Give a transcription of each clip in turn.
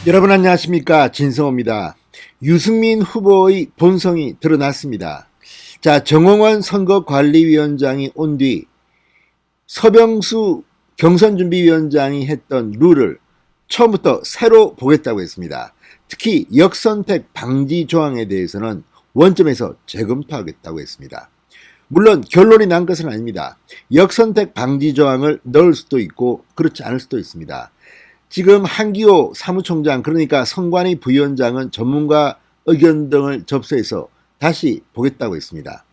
여러분 안녕하십니까, 진성호입니다. 유승민 후보의 본성이 드러났습니다. 자, 정홍원 선거관리위원장이 온 뒤 서병수 경선준비위원장이 했던 룰을 처음부터 새로 보겠다고 했습니다. 특히 역선택 방지 조항에 대해서는 원점에서 재검토하겠다고 했습니다. 물론 결론이 난 것은 아닙니다. 역선택 방지 조항을 넣을 수도 있고 그렇지 않을 수도 있습니다. 지금 한기호 사무총장, 그러니까 선관위 부위원장은 전문가 의견 등을 접수해서 다시 보겠다고 했습니다.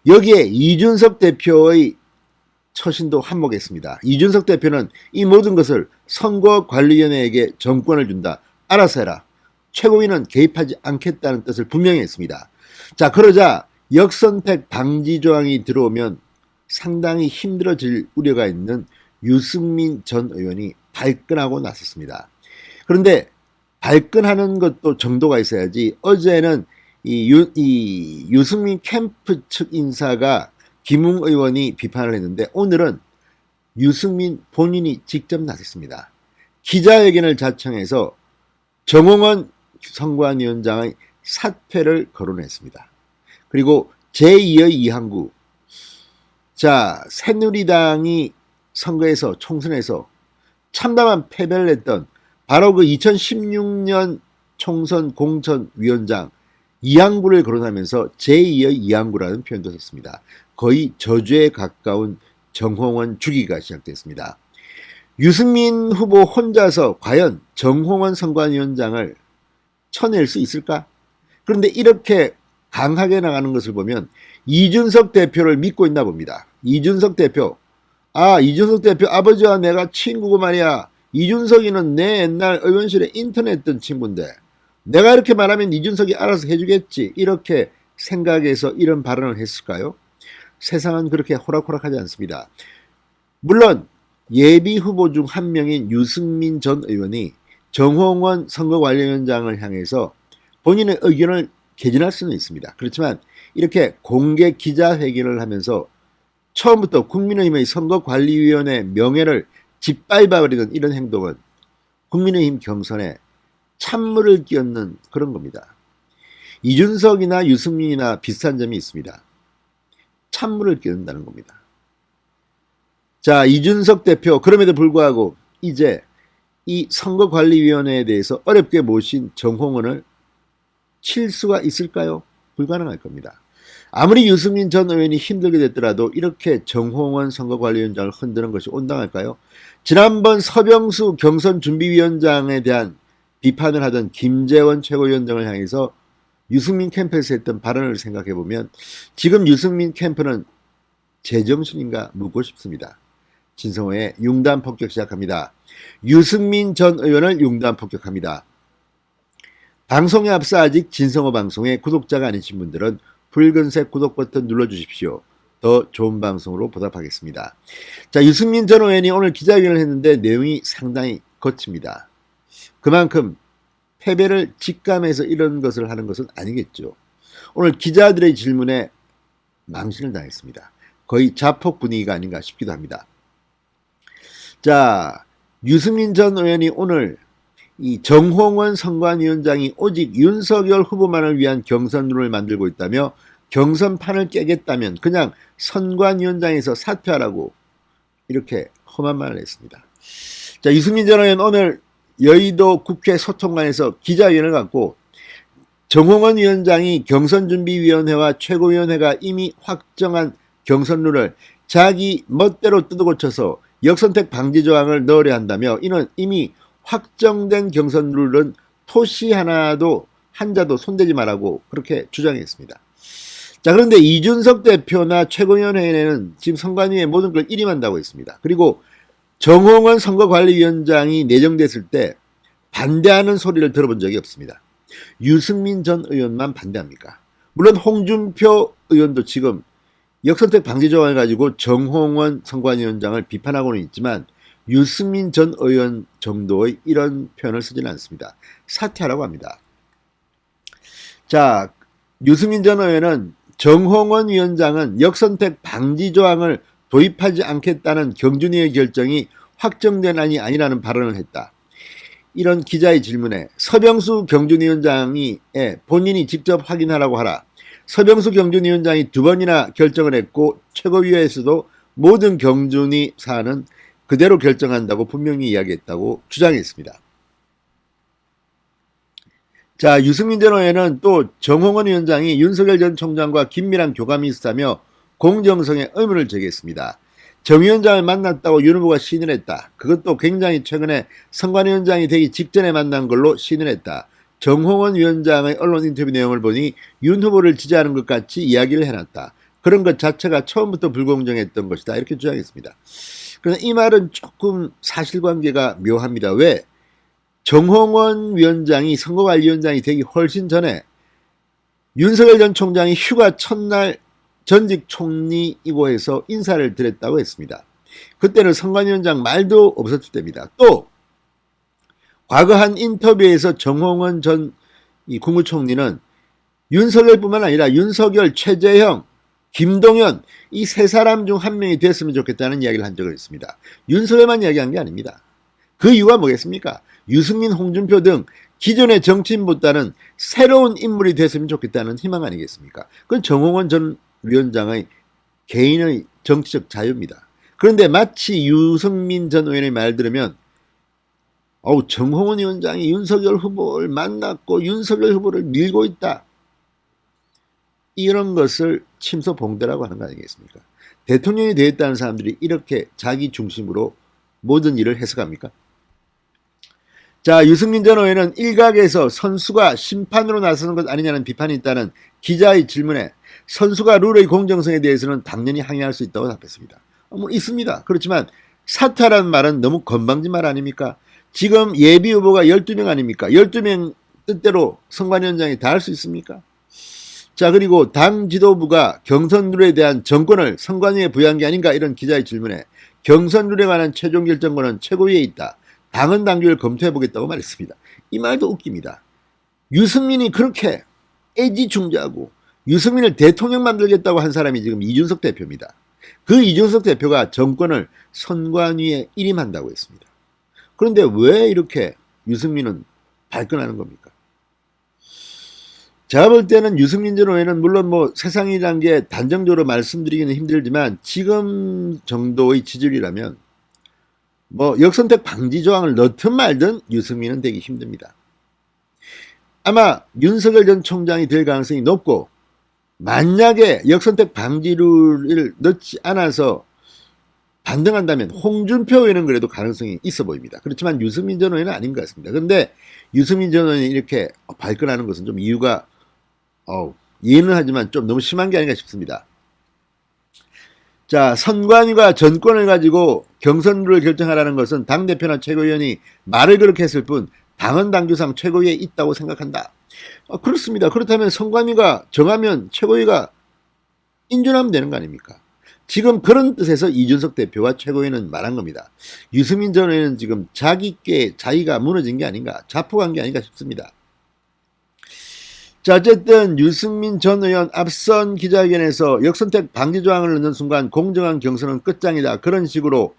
여기에 이준석 대표의 처신도 한몫했습니다. 이준석 대표는 이 모든 것을 선거관리위원회에게 정권을 준다, 알아서 해라, 최고위는 개입하지 않겠다는 뜻을 분명히 했습니다. 자, 그러자 역선택 방지 조항이 들어오면 상당히 힘들어질 우려가 있는 유승민 전 의원이 발끈하고 나섰습니다. 그런데 발끈하는 것도 정도가 있어야지. 어제는 이 유승민 캠프 측 인사가 김웅 의원이 비판을 했는데, 오늘은 유승민 본인이 직접 나섰습니다. 기자회견을 자청해서 정홍원 선관위원장의 사퇴를 거론했습니다. 그리고 제2의 이항구, 자, 새누리당이 선거에서, 총선에서 참담한 패배를 했던 바로 그 2016년 총선 공천위원장 이항구를 거론하면서 제2의 이항구라는 표현도 썼습니다. 거의 저주에 가까운 정홍원 주기가 시작됐습니다. 유승민 후보 혼자서 과연 정홍원 선관위원장을 쳐낼 수 있을까? 그런데 이렇게 강하게 나가는 것을 보면 이준석 대표를 믿고 있나 봅니다. 이준석 대표 아버지와 내가 친구고 말이야. 이준석이는 내 옛날 의원실에 인터넷 했던 친구인데 내가 이렇게 말하면 이준석이 알아서 해주겠지, 이렇게 생각해서 이런 발언을 했을까요? 세상은 그렇게 호락호락하지 않습니다. 물론 예비 후보 중 한 명인 유승민 전 의원이 정홍원 선거관리위원장을 향해서 본인의 의견을 개진할 수는 있습니다. 그렇지만 이렇게 공개 기자회견을 하면서 처음부터 국민의힘의 선거관리위원회 명예를 짓밟아버리는 이런 행동은 국민의힘 경선에 찬물을 끼얹는 그런 겁니다. 이준석이나 유승민이나 비슷한 점이 있습니다. 찬물을 끼얹는다는 겁니다. 자, 이준석 대표, 그럼에도 불구하고 이제 이 선거관리위원회에 대해서 어렵게 모신 정홍원을 칠 수가 있을까요? 불가능할 겁니다. 아무리 유승민 전 의원이 힘들게 됐더라도 이렇게 정홍원 선거관리위원장을 흔드는 것이 온당할까요? 지난번 서병수 경선준비위원장에 대한 비판을 하던 김재원 최고위원장을 향해서 유승민 캠프에서 했던 발언을 생각해보면 지금 유승민 캠프는 제정신인가 묻고 싶습니다. 진성호의 융단 폭격 시작합니다. 유승민 전 의원을 융단 폭격합니다. 방송에 앞서 아직 진성호 방송의 구독자가 아니신 분들은 붉은색 구독 버튼 눌러주십시오. 더 좋은 방송으로 보답하겠습니다. 자, 유승민 전 의원이 오늘 기자회견을 했는데 내용이 상당히 거칩니다. 그만큼 패배를 직감해서 이런 것을 하는 것은 아니겠죠. 오늘 기자들의 질문에 망신을 당했습니다. 거의 자폭 분위기가 아닌가 싶기도 합니다. 자, 유승민 전 의원이 오늘 이 정홍원 선관위원장이 오직 윤석열 후보만을 위한 경선룰을 만들고 있다며 경선판을 깨겠다면 그냥 선관위원장에서 사퇴하라고 이렇게 험한 말을 했습니다. 자, 유승민 전 의원 오늘 여의도 국회 소통관에서 기자회견을 갖고 정홍원 위원장이 경선준비위원회와 최고위원회가 이미 확정한 경선룰을 자기 멋대로 뜯어고쳐서 역선택 방지 조항을 넣으려 한다며 이는 이미 확정된 경선룰은 토시 하나도 한자도 손대지 말라고 그렇게 주장했습니다. 자, 그런데 이준석 대표나 최고위원회는 지금 선관위에 모든 걸 일임한다고 했습니다. 그리고 정홍원 선거관리위원장이 내정됐을 때 반대하는 소리를 들어본 적이 없습니다. 유승민 전 의원만 반대합니까? 물론 홍준표 의원도 지금 역선택 방지 조항을 가지고 정홍원 선관위원장을 비판하고는 있지만 유승민 전 의원 정도의 이런 표현을 쓰지는 않습니다. 사퇴하라고 합니다. 자, 유승민 전 의원은 정홍원 위원장은 역선택 방지 조항을 도입하지 않겠다는 경준위의 결정이 확정된 안이 아니라는 발언을 했다. 이런 기자의 질문에 서병수 경준위원장이 본인이 직접 확인하라고 하라. 서병수 경준위원장이 2번이나 결정을 했고 최고위에서도 모든 경준위 사안은 그대로 결정한다고 분명히 이야기했다고 주장했습니다. 자, 유승민 전 의원은 또 정홍원 위원장이 윤석열 전 총장과 긴밀한 교감이 있었다며 공정성의 의문을 제기했습니다. 정 위원장을 만났다고 윤 후보가 시인을 했다. 그것도 굉장히 최근에 선관위원장이 되기 직전에 만난 걸로 시인을 했다. 정홍원 위원장의 언론 인터뷰 내용을 보니 윤 후보를 지지하는 것 같이 이야기를 해놨다. 그런 것 자체가 처음부터 불공정했던 것이다. 이렇게 주장했습니다. 그러나 이 말은 조금 사실관계가 묘합니다. 왜? 정홍원 위원장이 선거관리위원장이 되기 훨씬 전에 윤석열 전 총장이 휴가 첫날 전직 총리이고 해서 인사를 드렸다고 했습니다. 그때는 선관위원장 말도 없었을 때입니다. 또 과거 한 인터뷰에서 정홍원 전 국무총리는 윤석열뿐만 아니라 윤석열, 최재형, 김동연 이 세 사람 중 한 명이 됐으면 좋겠다는 이야기를 한 적이 있습니다. 윤석열만 이야기한 게 아닙니다. 그 이유가 뭐겠습니까? 유승민, 홍준표 등 기존의 정치인보다는 새로운 인물이 됐으면 좋겠다는 희망 아니겠습니까? 그건 정홍원 전 위원장의 개인의 정치적 자유입니다. 그런데 마치 유승민 전 의원의 말 들으면 정홍원 위원장이 윤석열 후보를 만났고 윤석열 후보를 밀고 있다. 이런 것을 침소봉대라고 하는 거 아니겠습니까? 대통령이 되었다는 사람들이 이렇게 자기 중심으로 모든 일을 해석합니까? 자, 유승민 전 의원은 일각에서 선수가 심판으로 나서는 것 아니냐는 비판이 있다는 기자의 질문에 선수가 룰의 공정성에 대해서는 당연히 항의할 수 있다고 답했습니다. 있습니다. 그렇지만 사퇴라는 말은 너무 건방진 말 아닙니까? 지금 예비 후보가 12명 아닙니까? 12명 뜻대로 선관위원장이 다 할 수 있습니까? 자, 그리고 당 지도부가 경선 룰에 대한 정권을 선관위에 부여한 게 아닌가 이런 기자의 질문에 경선 룰에 관한 최종 결정권은 최고위에 있다. 당헌 당규를 검토해보겠다고 말했습니다. 이 말도 웃깁니다. 유승민이 그렇게 애지중지하고 유승민을 대통령 만들겠다고 한 사람이 지금 이준석 대표입니다. 그 이준석 대표가 정권을 선관위에 일임한다고 했습니다. 그런데 왜 이렇게 유승민은 발끈하는 겁니까? 제가 볼 때는 유승민 전 의원은 물론 세상이란 게 단정적으로 말씀드리기는 힘들지만 지금 정도의 지지율이라면 역선택 방지 조항을 넣든 말든 유승민은 되기 힘듭니다. 아마 윤석열 전 총장이 될 가능성이 높고 만약에 역선택 방지를 넣지 않아서 반등한다면 홍준표 의원은 그래도 가능성이 있어 보입니다. 그렇지만 유승민 전 의원은 아닌 것 같습니다. 그런데 유승민 전 의원이 이렇게 발끈하는 것은 좀 이유가 이해는 하지만 좀 너무 심한 게 아닌가 싶습니다. 자, 선관위가 전권을 가지고 경선룰을 결정하라는 것은 당대표나 최고위원이 말을 그렇게 했을 뿐 당헌 당규상 최고위에 있다고 생각한다. 그렇습니다. 그렇다면 선관위가 정하면 최고위가 인준하면 되는 거 아닙니까? 지금 그런 뜻에서 이준석 대표와 최고위는 말한 겁니다. 유승민 전 의원은 지금 자기가 무너진 게 아닌가, 자폭한 게 아닌가 싶습니다. 자, 어쨌든 유승민 전 의원 앞선 기자회견에서 역선택 방지 조항을 넣는 순간 공정한 경선은 끝장이다. 그런 식으로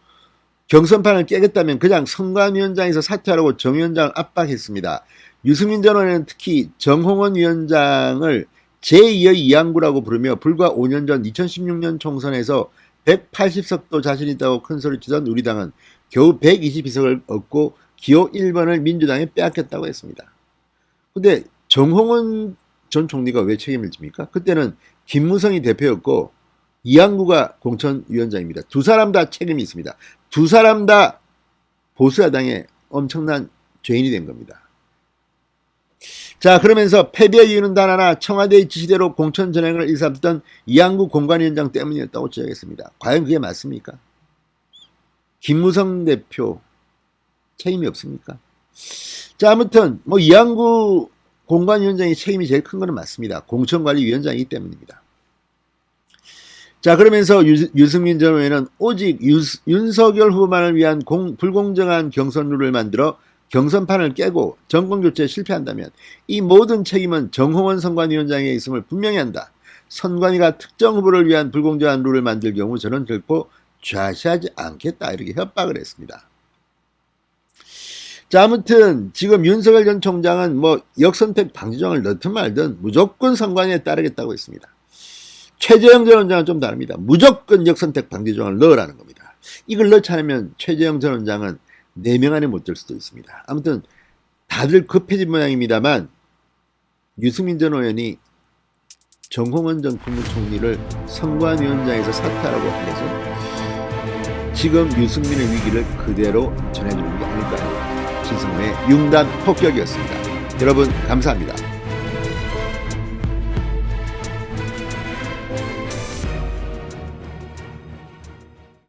경선판을 깨겠다면 그냥 선관위원장에서 사퇴하라고 정 위원장을 압박했습니다. 유승민 전 의원은 특히 정홍원 위원장을 제2의 이양구라고 부르며 불과 5년 전 2016년 총선에서 180석도 자신 있다고 큰소리치던 우리당은 겨우 122석을 얻고 기호 1번을 민주당에 빼앗겼다고 했습니다. 근데 정홍원 전 총리가 왜 책임을 집니까? 그때는 김무성이 대표였고 이양구가 공천위원장입니다. 두 사람 다 책임이 있습니다. 두 사람 다 보수야당의 엄청난 죄인이 된 겁니다. 자, 그러면서 패배의 이유는 단 하나, 청와대의 지시대로 공천 전횡을 일삼던 이양구 공관위원장 때문이었다고 지적했습니다. 과연 그게 맞습니까? 김무성 대표 책임이 없습니까? 자, 아무튼 이양구 공관위원장의 책임이 제일 큰 것은 맞습니다. 공천관리위원장이기 때문입니다. 자, 그러면서 유승민 전 의원은 오직 윤석열 후보만을 위한 불공정한 경선 룰을 만들어 경선판을 깨고 정권교체에 실패한다면 이 모든 책임은 정홍원 선관위원장에 있음을 분명히 한다. 선관위가 특정 후보를 위한 불공정한 룰을 만들 경우 저는 결코 좌시하지 않겠다. 이렇게 협박을 했습니다. 자, 아무튼 지금 윤석열 전 총장은 뭐 역선택 방지조항을 넣든 말든 무조건 선관위에 따르겠다고 했습니다. 최재형 전 원장은 좀 다릅니다. 무조건 역선택 방지조항을 넣으라는 겁니다. 이걸 넣지 않으면 최재형 전 원장은 4명 안에 못 들 수도 있습니다. 아무튼 다들 급해진 모양입니다만 유승민 전 의원이 정홍원 전 국무총리를 선관위원장에서 사퇴하라고 하면서 지금 유승민의 위기를 그대로 전해주는 게 아닐까요? 진성의 융단 폭격이었습니다. 여러분 감사합니다.